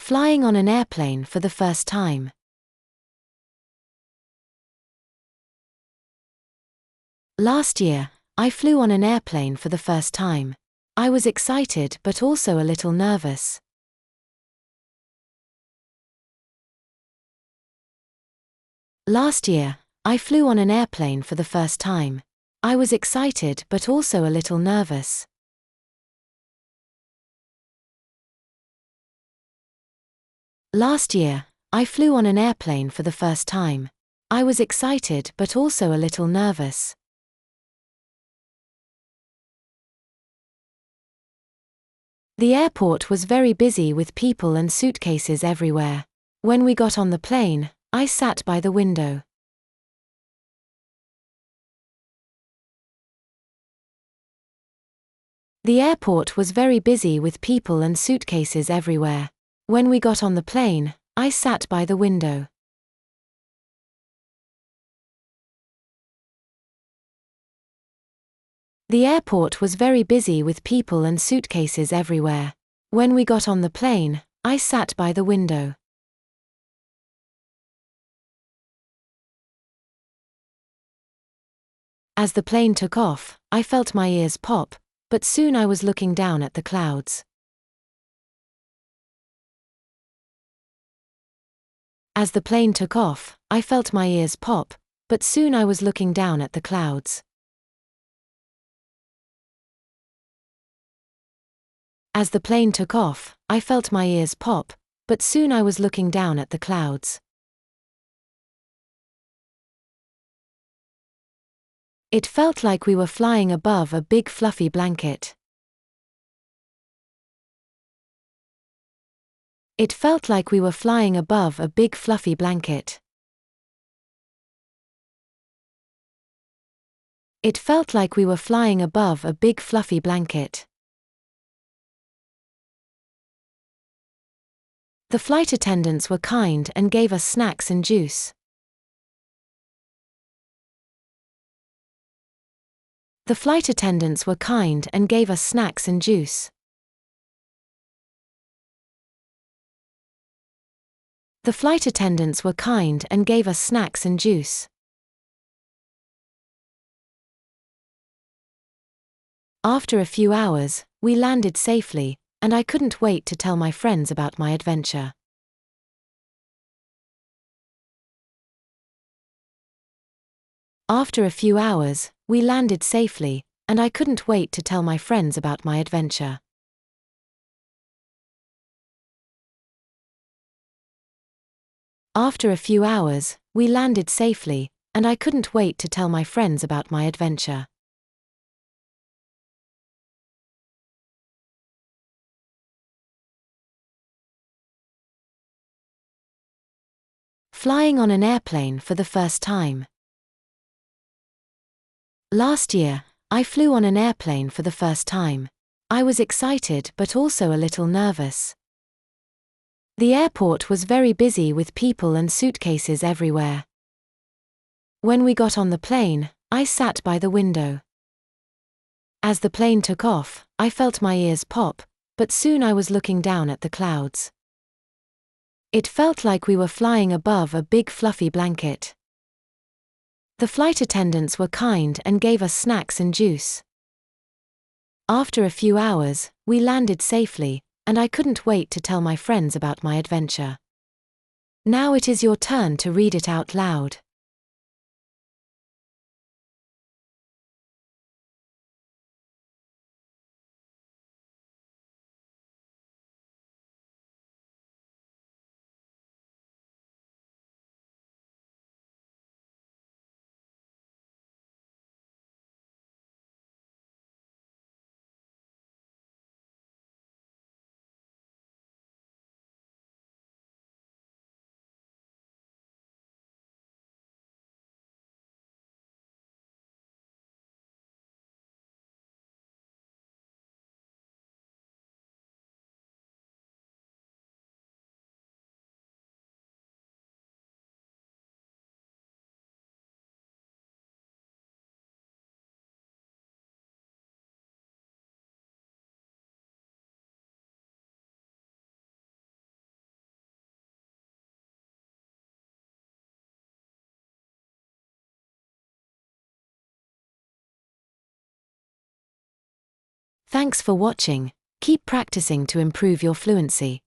Flying on an airplane for the first time. Last year, I flew on an airplane for the first time. I was excited but also a little nervous. Last year, I flew on an airplane for the first time. I was excited but also a little nervous. Last year, I flew on an airplane for the first time. I was excited but also a little nervous. The airport was very busy with people and suitcases everywhere. When we got on the plane, I sat by the window. The airport was very busy with people and suitcases everywhere. When we got on the plane, I sat by the window. The airport was very busy with people and suitcases everywhere. When we got on the plane, I sat by the window. As the plane took off, I felt my ears pop, but soon I was looking down at the clouds. As the plane took off, I felt my ears pop, but soon I was looking down at the clouds. As the plane took off, I felt my ears pop, but soon I was looking down at the clouds. It felt like we were flying above a big fluffy blanket. It felt like we were flying above a big fluffy blanket. It felt like we were flying above a big fluffy blanket. The flight attendants were kind and gave us snacks and juice. The flight attendants were kind and gave us snacks and juice. The flight attendants were kind and gave us snacks and juice. After a few hours, we landed safely, and I couldn't wait to tell my friends about my adventure. After a few hours, we landed safely, and I couldn't wait to tell my friends about my adventure. After a few hours, we landed safely, and I couldn't wait to tell my friends about my adventure. Flying on an airplane for the first time. Last year, I flew on an airplane for the first time. I was excited but also a little nervous. The airport was very busy with people and suitcases everywhere. When we got on the plane, I sat by the window. As the plane took off, I felt my ears pop, but soon I was looking down at the clouds. It felt like we were flying above a big fluffy blanket. The flight attendants were kind and gave us snacks and juice. After a few hours, we landed safely, and I couldn't wait to tell my friends about my adventure. Now it is your turn to read it out loud. Thanks for watching. Keep practicing to improve your fluency.